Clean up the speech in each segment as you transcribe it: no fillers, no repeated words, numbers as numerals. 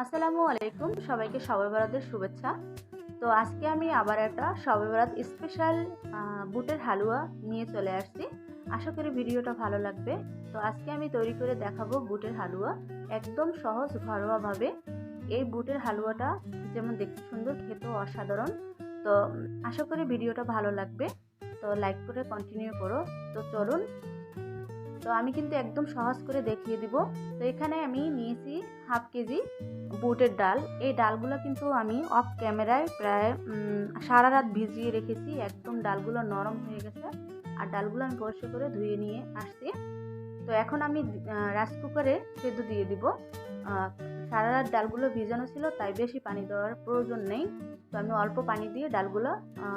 আসসালামু আলাইকুম, সবাইকে শবে বরাতের শুভেচ্ছা। তো আজকে আমি আবার একটা শবে বরাত স্পেশাল বুটের হালুয়া নিয়ে চলে আসছি। আশা করি ভিডিওটা ভালো লাগবে। তো আজকে আমি তৈরি করে দেখাবো বুটের হালুয়া, একদম সহজ ঘরোয়াভাবে। এই বুটের হালুয়াটা যেমন দেখতে সুন্দর, খেতেও অসাধারণ। তো আশা করি ভিডিওটা ভালো লাগবে। তো লাইক করে কন্টিনিউ করো। তো চলুন। তো আমি কিন্তু একদম সহজ করে দেখিয়ে দিব। তো এখানে আমি নিয়েছি হাফ কেজি বুটের ডাল। এই ডালগুলো কিন্তু আমি অফ ক্যামেরায় প্রায় সারা রাত ভিজিয়ে রেখেছি। একদম ডালগুলো নরম হয়ে গেছে। আর ডালগুলো আমি পরিষ্কার করে ধুয়ে নিয়ে আসছি। তো এখন আমি রাইস কুকারে সেদ্ধ দিয়ে দিব। সারা রাত ডালগুলো ভিজানো ছিল, তাই বেশি পানি দেওয়ার প্রয়োজন নেই। তো আমি অল্প পানি দিয়ে ডালগুলো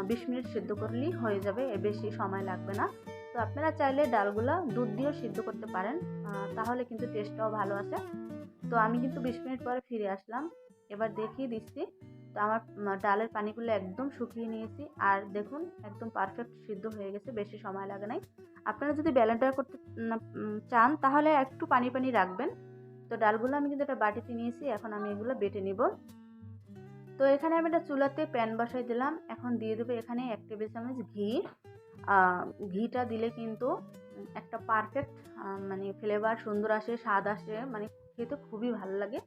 20 মিনিট সিদ্ধ করলেই হয়ে যাবে, এর বেশি সময় লাগবে না। তো আপনারা চাইলে ডালগুলো দুধ দিয়েও সিদ্ধ করতে পারেন, তাহলে কিন্তু টেস্টটাও ভালো আসে। তো আমি কিন্তু 20 মিনিট পরে ফিরে আসলাম। এবার দেখিয়ে দিচ্ছি। তো আমার ডালের পানিগুলো একদম শুকিয়ে নিয়েছি, আর দেখুন একদম পারফেক্ট সিদ্ধ হয়ে গেছে, বেশি সময় লাগে নাই। আপনারা যদি ব্লেন্ডার করতে চান তাহলে একটু পানি পানি রাখবেন। তো ডালগুলো আমি কিন্তু একটা বাটিতে নিয়েছি, এখন আমি এগুলো বেটে নিব। তো এখানে আমি একটা চুলাতে প্যান বসাই দিলাম। এখন দিয়ে দেবো এখানে 1 টেবিল চামচ ঘি। ঘিটা দিলে কিন্তু একটা পারফেক্ট মানে ফ্লেভার সুন্দর আসে, স্বাদ আসে, মানে খেতে খুবই ভালো লাগে।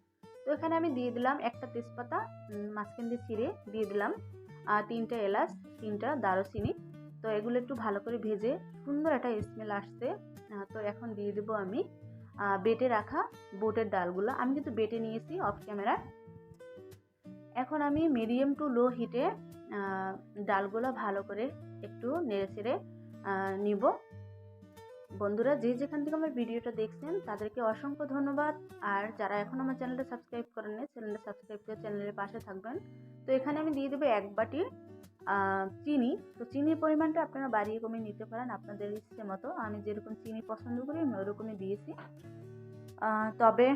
তো এখানে আমি দিয়ে দিলাম একটা তেজপাতা মাঝখান দিয়ে ছিঁড়ে দিয়ে দিলাম, 3টা এলাচ, 3টা দারুচিনি। তো এগুলো একটু ভালো করে ভেজে সুন্দর একটা স্মেল আসছে। তো এখন দিয়ে দেবো আমি বেটে রাখা বুটের ডালগুলো। আমি কিন্তু বেটে নিয়েছি অফ ক্যামেরা। এখন আমি মিডিয়াম টু লো হিটে ডালগুলো ভালো করে একটু নেড়ে চেড়ে নিব। বন্ধুরা, যে যেখান থেকে আমার ভিডিওটা দেখছেন তাদেরকে অসংখ্য ধন্যবাদ। আর যারা এখন আমার চ্যানেলটা সাবস্ক্রাইব করেন নাই, চ্যানেলটা সাবস্ক্রাইব করে চ্যানেলের পাশে থাকবেন। তো এখানে আমি দিয়ে দেবো 1 বাটি চিনি। তো চিনির পরিমাণটা আপনারা বাড়িয়ে কমিয়ে নিতে পারেন আপনাদের ইচ্ছে মতো। আমি যেরকম চিনি পছন্দ করি আমি ওরকমই দিয়েছি। তবে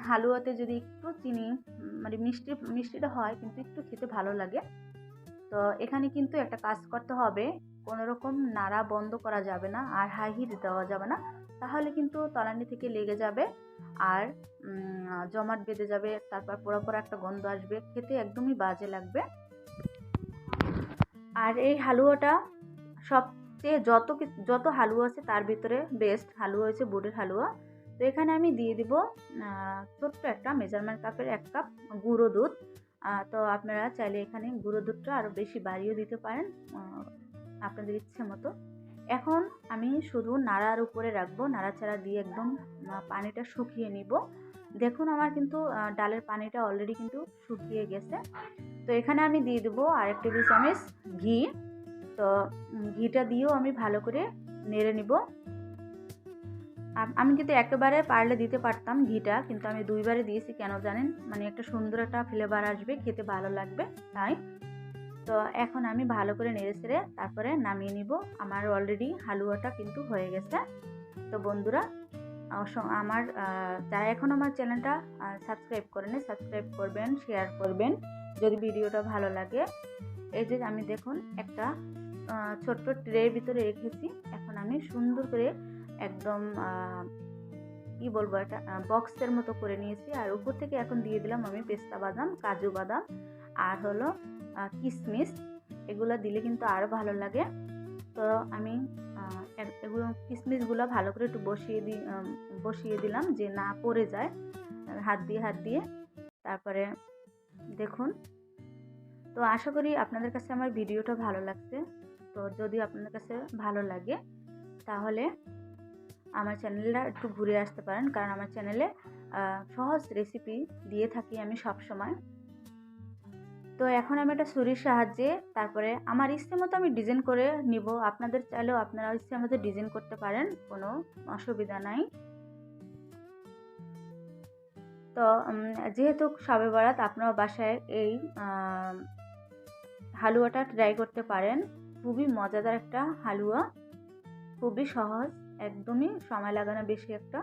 হালুয়াতে যদি একটু চিনি মানে মিষ্টিটা হয়, কিন্তু একটু খেতে ভালো লাগে। তো এখানে কিন্তু একটা কাজ করতে হবে, কোনো রকম নাড়া বন্ধ করা যাবে না, আর হাই হিট দেওয়া যাবে না, তাহলে কিন্তু তলানি থেকে লেগে যাবে আর জমাট বেঁধে যাবে। তারপর পোড়া পোড়া একটা গন্ধ আসবে, খেতে একদমই বাজে লাগবে। আর এই হালুয়াটা সবচেয়ে যত হালুয়া আছে তার ভিতরে বেস্ট হালুয়া হয়েছে বুটের হালুয়া। তো এখানে আমি দিয়ে দিব ছোট্ট একটা মেজারমেন্ট কাপের 1 কাপ গুঁড়ো দুধ। তো আপনারা চাইলে এখানে গুঁড়ো দুধটা আরও বেশি বাড়িয়ে দিতে পারেন আপনাদের ইচ্ছে মতো। এখন আমি শুধু নাড়ার উপরে রাখবো, নাড়াচাড়া দিয়ে একদম পানিটা শুকিয়ে নিব। দেখুন আমার কিন্তু ডালের পানিটা অলরেডি কিন্তু শুকিয়ে গেছে। তো এখানে আমি দিয়ে দেবো 1 টেবিল চামচ ঘি। তো ঘিটা দিয়েও আমি ভালো করে নেড়ে নিব। আমি কিন্তু একেবারে পারলে দিতে পারতাম ঘিটা, কিন্তু আমি 2 বারে দিয়েছি। কেন জানেন? মানে একটা সুন্দর একটা ফ্লেভার আসবে, খেতে ভালো লাগবে তাই। তো এখন আমি ভালো করে নেড়ে চেড়ে তারপরে নামিয়ে নিব। আমার অলরেডি হালুয়াটা কিন্তু হয়ে গেছে। তো বন্ধুরা, আমার যারা এখন আমার চ্যানেলটা সাবস্ক্রাইব করেনি, সাবস্ক্রাইব করবেন, শেয়ার করবেন যদি ভিডিওটা ভালো লাগে। এই যে আমি দেখুন একটা ছোট্ট ট্রের ভিতরে রেখেছি। এখন আমি সুন্দর করে একদম কি বলবো, একটা বক্সের মতো করে নিয়েছি। আর উপর থেকে এখন দিয়ে দিলাম আমি পেস্তা বাদাম, কাজু বাদাম আর হলো কিশমিশ। এগুলো দিলে কিন্তু আরও ভালো লাগে। তো আমি এগুলো কিশমিশগুলো ভালো করে একটু বসিয়ে দিলাম যে না পড়ে যায় হাত দিয়ে। তারপরে দেখুন। তো আশা করি আপনাদের কাছে আমার ভিডিওটা ভালো লাগছে। তো যদি আপনাদের কাছে ভালো লাগে তাহলে আমার চ্যানেলটা একটু ঘুরে আসতে পারেন, কারণ আমার চ্যানেলে সহজ রেসিপি দিয়ে থাকি আমি সব সময়। তো এখন আমি একটা ছুরির সাহায্যে তারপরে আমার ইচ্ছে মতো আমি ডিজাইন করে নিব। আপনাদের চাইলেও আপনারা ইচ্ছে মতো ডিজাইন করতে পারেন, কোনো অসুবিধা নাই। তো যেহেতু শবে বরাত, আপনারা বাসায় এই হালুয়াটা ট্রাই করতে পারেন। খুবই মজাদার একটা হালুয়া, খুবই সহজ, একদমই সময় লাগে না বেশি একটা।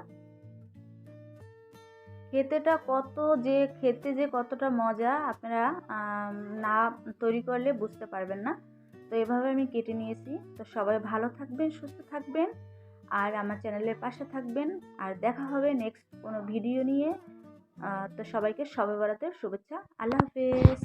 খেতে যে কতটা মজা আপনারা না তৈরি করলে বুঝতে পারবেন না। তো এভাবে আমি কেটে নিয়েছি। তো সবাই ভালো থাকবেন, সুস্থ থাকবেন আর আমার চ্যানেলের পাশে থাকবেন। আর দেখা হবে নেক্সট কোনো ভিডিও নিয়ে। তো সবাইকে শবে বরাতের শুভেচ্ছা। আল্লাহ হাফেজ।